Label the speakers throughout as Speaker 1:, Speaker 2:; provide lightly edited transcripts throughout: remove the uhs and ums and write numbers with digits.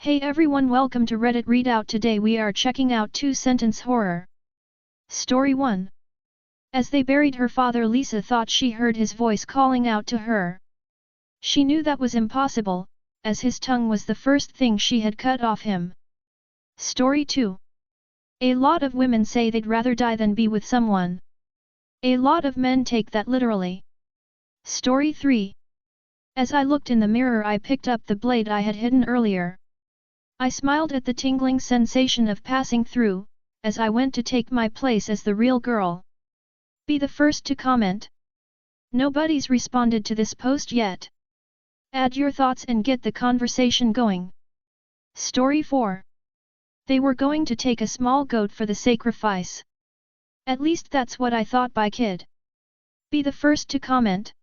Speaker 1: Hey everyone, welcome to Reddit Readout. Today we are checking out 2-sentence horror. Story 1. As they buried her father, Lisa thought she heard his voice calling out to her. She knew that was impossible, as his tongue was the first thing she had cut off him. Story 2. A lot of women say they'd rather die than be with someone. A lot of men take that literally. Story 3. As I looked in the mirror, I picked up the blade I had hidden earlier. I smiled at the tingling sensation of passing through, as I went to take my place as the real girl. Be the first to comment. Nobody's responded to this post yet. Add your thoughts and get the conversation going. Story 4. They were going to take a small goat for the sacrifice. At least that's what I thought. By kid. Be the first to comment.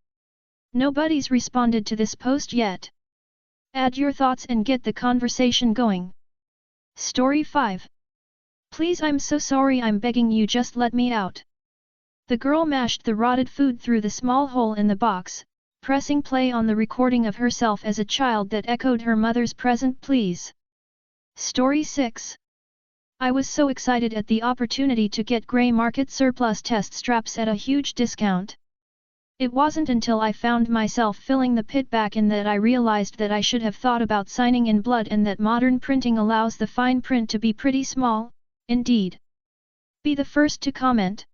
Speaker 1: Nobody's responded to this post yet. Add your thoughts and get the conversation going. Story 5. Please, I'm so sorry, I'm begging you, just let me out. The girl mashed the rotted food through the small hole in the box, pressing play on the recording of herself as a child that echoed her mother's present please. Story 6. I was so excited at the opportunity to get grey market surplus test straps at a huge discount. It wasn't until I found myself filling the pit back in that I realized that I should have thought about signing in blood, and that modern printing allows the fine print to be pretty small, indeed. Be the first to comment.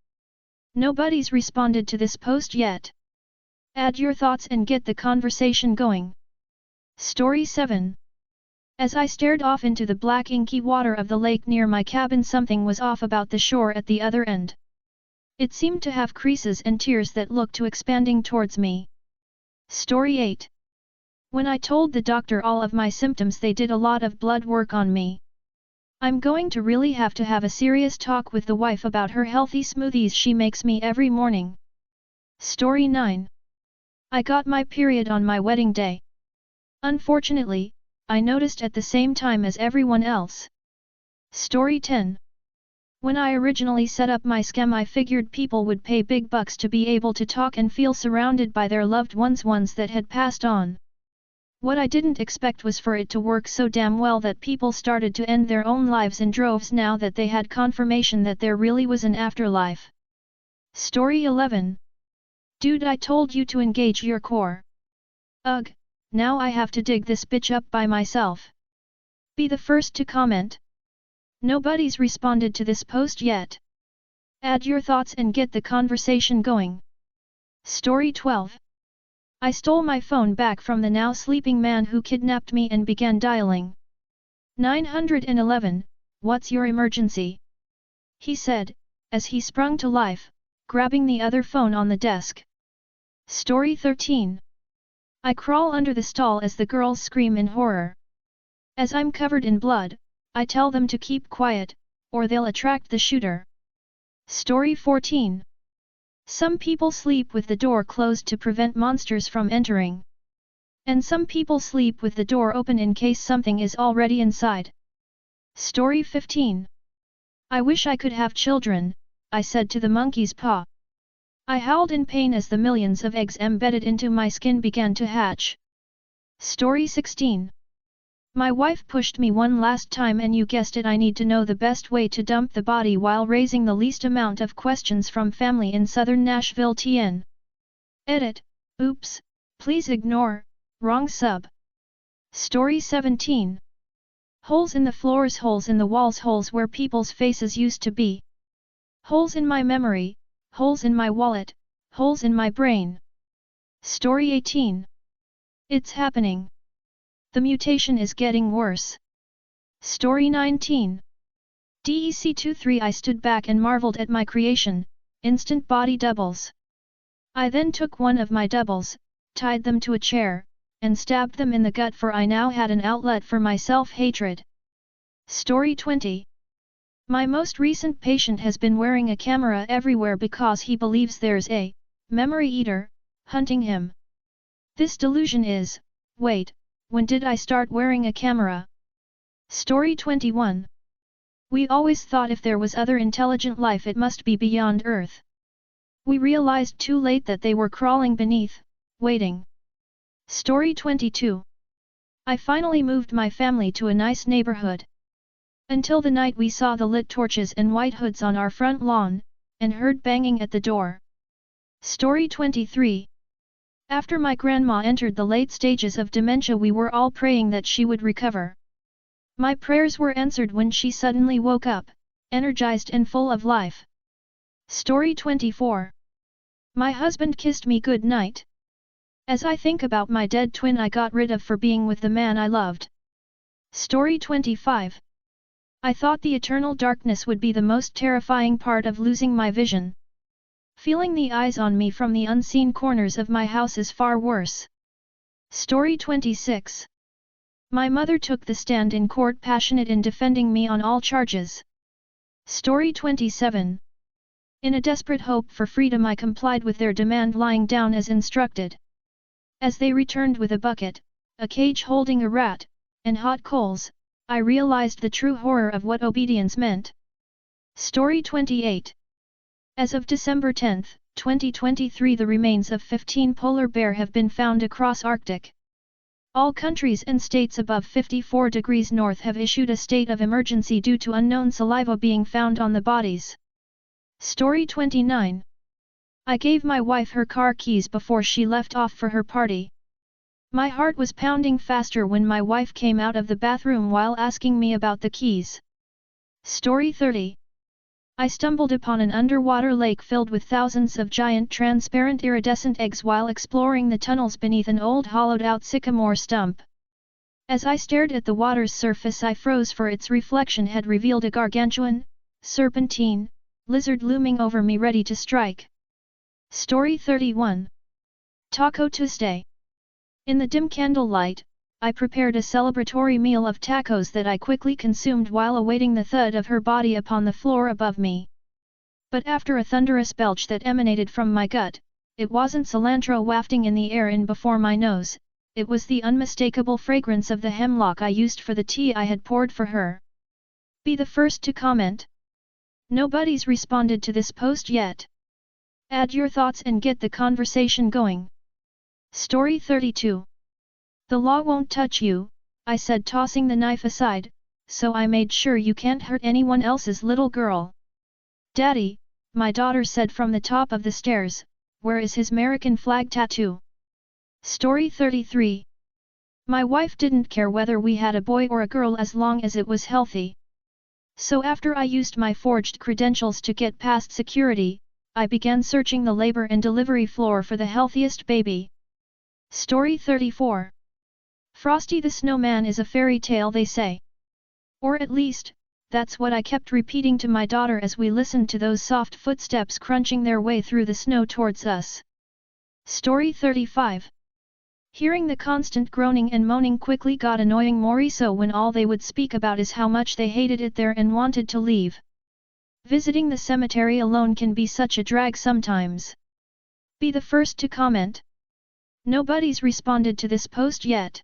Speaker 1: Nobody's responded to this post yet. Add your thoughts and get the conversation going. Story 7. As I stared off into the black inky water of the lake near my cabin, something was off about the shore at the other end. It seemed to have creases and tears that looked to expanding towards me. Story 8. When I told the doctor all of my symptoms, they did a lot of blood work on me. I'm going to really have to have a serious talk with the wife about her healthy smoothies she makes me every morning. Story 9. I got my period on my wedding day. Unfortunately, I noticed at the same time as everyone else. Story 10. When I originally set up my scam, I figured people would pay big bucks to be able to talk and feel surrounded by their loved ones that had passed on. What I didn't expect was for it to work so damn well that people started to end their own lives in droves now that they had confirmation that there really was an afterlife. Story 11. Dude, I told you to engage your core. Ugh, now I have to dig this bitch up by myself. Be the first to comment. Nobody's responded to this post yet. Add your thoughts and get the conversation going. Story 12. I stole my phone back from the now sleeping man who kidnapped me and began dialing. 911, what's your emergency? He said, as he sprung to life, grabbing the other phone on the desk. Story 13. I crawl under the stall as the girls scream in horror. As I'm covered in blood, I tell them to keep quiet, or they'll attract the shooter. Story 14. Some people sleep with the door closed to prevent monsters from entering. And some people sleep with the door open in case something is already inside. Story 15. I wish I could have children, I said to the monkey's paw. I howled in pain as the millions of eggs embedded into my skin began to hatch. Story 16. My wife pushed me one last time, and you guessed it, I need to know the best way to dump the body while raising the least amount of questions from family in southern Nashville, TN. Edit. Oops, please ignore, wrong sub. Story 17. Holes in the floors, holes in the walls, holes where people's faces used to be. Holes in my memory, holes in my wallet, holes in my brain. Story 18. It's happening. The mutation is getting worse. Story 19. DEC23. I stood back and marveled at my creation, instant body doubles. I then took one of my doubles, tied them to a chair, and stabbed them in the gut, for I now had an outlet for my self-hatred. Story 20. My most recent patient has been wearing a camera everywhere because he believes there's a memory eater hunting him. This delusion is, wait, when did I start wearing a camera? Story 21. We always thought if there was other intelligent life it must be beyond Earth. We realized too late that they were crawling beneath, waiting. Story 22. I finally moved my family to a nice neighborhood. Until the night we saw the lit torches and white hoods on our front lawn, and heard banging at the door. Story 23. After my grandma entered the late stages of dementia, we were all praying that she would recover. My prayers were answered when she suddenly woke up, energized and full of life. Story 24. My husband kissed me good night. As I think about my dead twin I got rid of for being with the man I loved. Story 25. I thought the eternal darkness would be the most terrifying part of losing my vision. Feeling the eyes on me from the unseen corners of my house is far worse. Story 26. My mother took the stand in court, passionate in defending me on all charges. Story 27. In a desperate hope for freedom I complied with their demand, lying down as instructed. As they returned with a bucket, a cage holding a rat, and hot coals, I realized the true horror of what obedience meant. Story 28. As of December 10, 2023, the remains of 15 polar bear have been found across Arctic. All countries and states above 54 degrees north have issued a state of emergency due to unknown saliva being found on the bodies. Story 29. I gave my wife her car keys before she left off for her party. My heart was pounding faster when my wife came out of the bathroom while asking me about the keys. Story 30. I stumbled upon an underwater lake filled with thousands of giant transparent iridescent eggs while exploring the tunnels beneath an old hollowed-out sycamore stump. As I stared at the water's surface I froze, for its reflection had revealed a gargantuan, serpentine, lizard looming over me ready to strike. Story 31. Taco Tuesday. In the dim candlelight, I prepared a celebratory meal of tacos that I quickly consumed while awaiting the thud of her body upon the floor above me. But after a thunderous belch that emanated from my gut, it wasn't cilantro wafting in the air in before my nose, it was the unmistakable fragrance of the hemlock I used for the tea I had poured for her. Be the first to comment. Nobody's responded to this post yet. Add your thoughts and get the conversation going. Story 32. The law won't touch you, I said, tossing the knife aside, so I made sure you can't hurt anyone else's little girl. Daddy, my daughter said from the top of the stairs, where is his American flag tattoo? Story 33. My wife didn't care whether we had a boy or a girl as long as it was healthy. So after I used my forged credentials to get past security, I began searching the labor and delivery floor for the healthiest baby. Story 34. Frosty the Snowman is a fairy tale, they say. Or at least, that's what I kept repeating to my daughter as we listened to those soft footsteps crunching their way through the snow towards us. Story 35. Hearing the constant groaning and moaning quickly got annoying, more so when all they would speak about is how much they hated it there and wanted to leave. Visiting the cemetery alone can be such a drag sometimes. Be the first to comment. Nobody's responded to this post yet.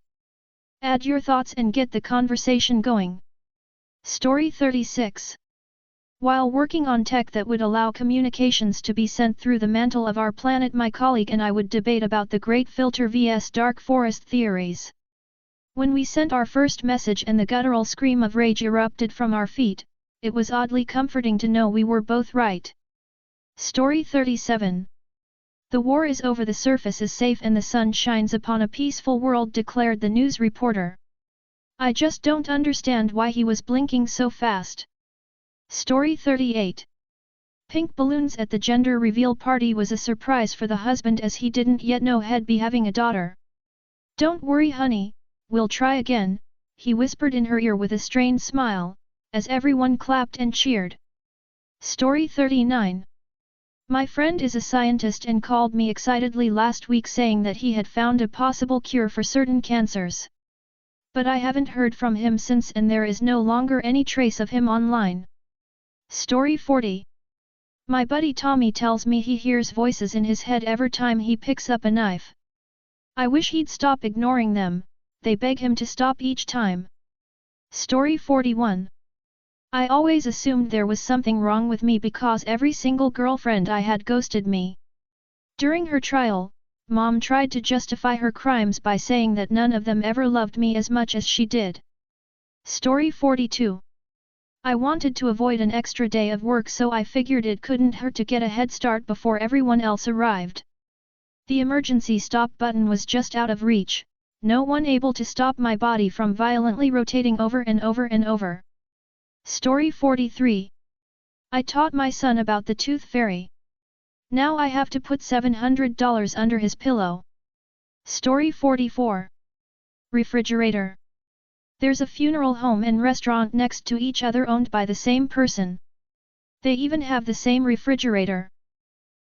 Speaker 1: Add your thoughts and get the conversation going. Story 36. While working on tech that would allow communications to be sent through the mantle of our planet, my colleague and I would debate about the Great Filter vs Dark Forest theories. When we sent our first message and the guttural scream of rage erupted from our feet, it was oddly comforting to know we were both right. Story 37. The war is over, the surface is safe and the sun shines upon a peaceful world, declared the news reporter. I just don't understand why he was blinking so fast. Story 38. Pink balloons at the gender reveal party was a surprise for the husband, as he didn't yet know he'd be having a daughter. Don't worry honey, we'll try again, he whispered in her ear with a strained smile, as everyone clapped and cheered. Story 39. My friend is a scientist and called me excitedly last week saying that he had found a possible cure for certain cancers. But I haven't heard from him since, and there is no longer any trace of him online. Story 40. My buddy Tommy tells me he hears voices in his head every time he picks up a knife. I wish he'd stop ignoring them, they beg him to stop each time. Story 41. I always assumed there was something wrong with me because every single girlfriend I had ghosted me. During her trial, Mom tried to justify her crimes by saying that none of them ever loved me as much as she did. Story 42. I wanted to avoid an extra day of work, so I figured it couldn't hurt to get a head start before everyone else arrived. The emergency stop button was just out of reach, no one able to stop my body from violently rotating over and over and over. Story 43. I taught my son about the tooth fairy. Now I have to put $700 under his pillow. Story 44. Refrigerator. There's a funeral home and restaurant next to each other owned by the same person. They even have the same refrigerator.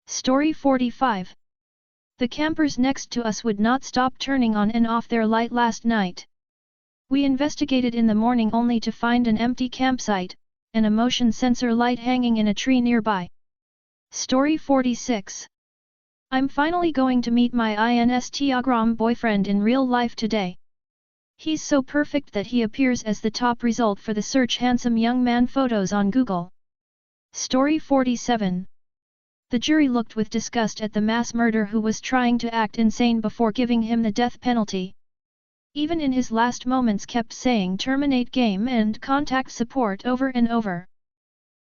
Speaker 1: Story 45. The campers next to us would not stop turning on and off their light last night. We investigated in the morning only to find an empty campsite, and a motion sensor light hanging in a tree nearby. Story 46. I'm finally going to meet my Instagram boyfriend in real life today. He's so perfect that he appears as the top result for the search handsome young man photos on Google. Story 47. The jury looked with disgust at the mass murderer who was trying to act insane before giving him the death penalty. Even in his last moments kept saying terminate game and contact support over and over.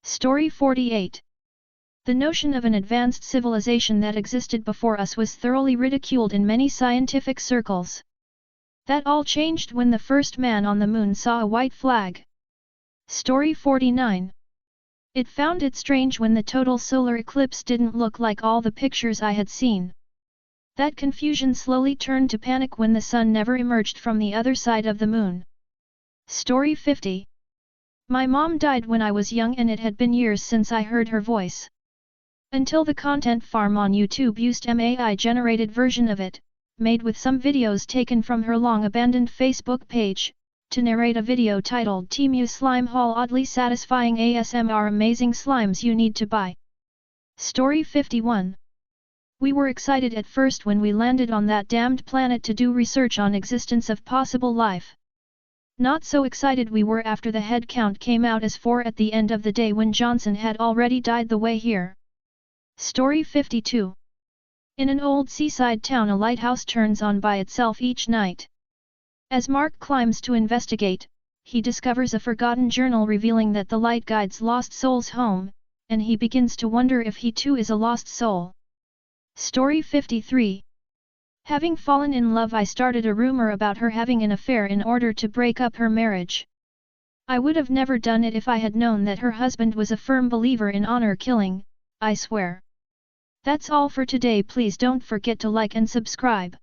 Speaker 1: Story 48. The notion of an advanced civilization that existed before us was thoroughly ridiculed in many scientific circles. That all changed when the first man on the moon saw a white flag. Story 49. It found it strange when the total solar eclipse didn't look like all the pictures I had seen. That confusion slowly turned to panic when the sun never emerged from the other side of the moon. Story 50. My mom died when I was young and it had been years since I heard her voice. Until the content farm on YouTube used an AI-generated version of it, made with some videos taken from her long-abandoned Facebook page, to narrate a video titled Temu Slime Haul Oddly Satisfying ASMR Amazing Slimes You Need to Buy. Story 51. We were excited at first when we landed on that damned planet to do research on existence of possible life. Not so excited we were after the head count came out as 4 at the end of the day when Johnson had already died the way here. Story 52. In an old seaside town a lighthouse turns on by itself each night. As Mark climbs to investigate, he discovers a forgotten journal revealing that the light guides lost souls home, and he begins to wonder if he too is a lost soul. Story 53. Having fallen in love, I started a rumor about her having an affair in order to break up her marriage. I would have never done it if I had known that her husband was a firm believer in honor killing, I swear. That's all for today. Please don't forget to like and subscribe.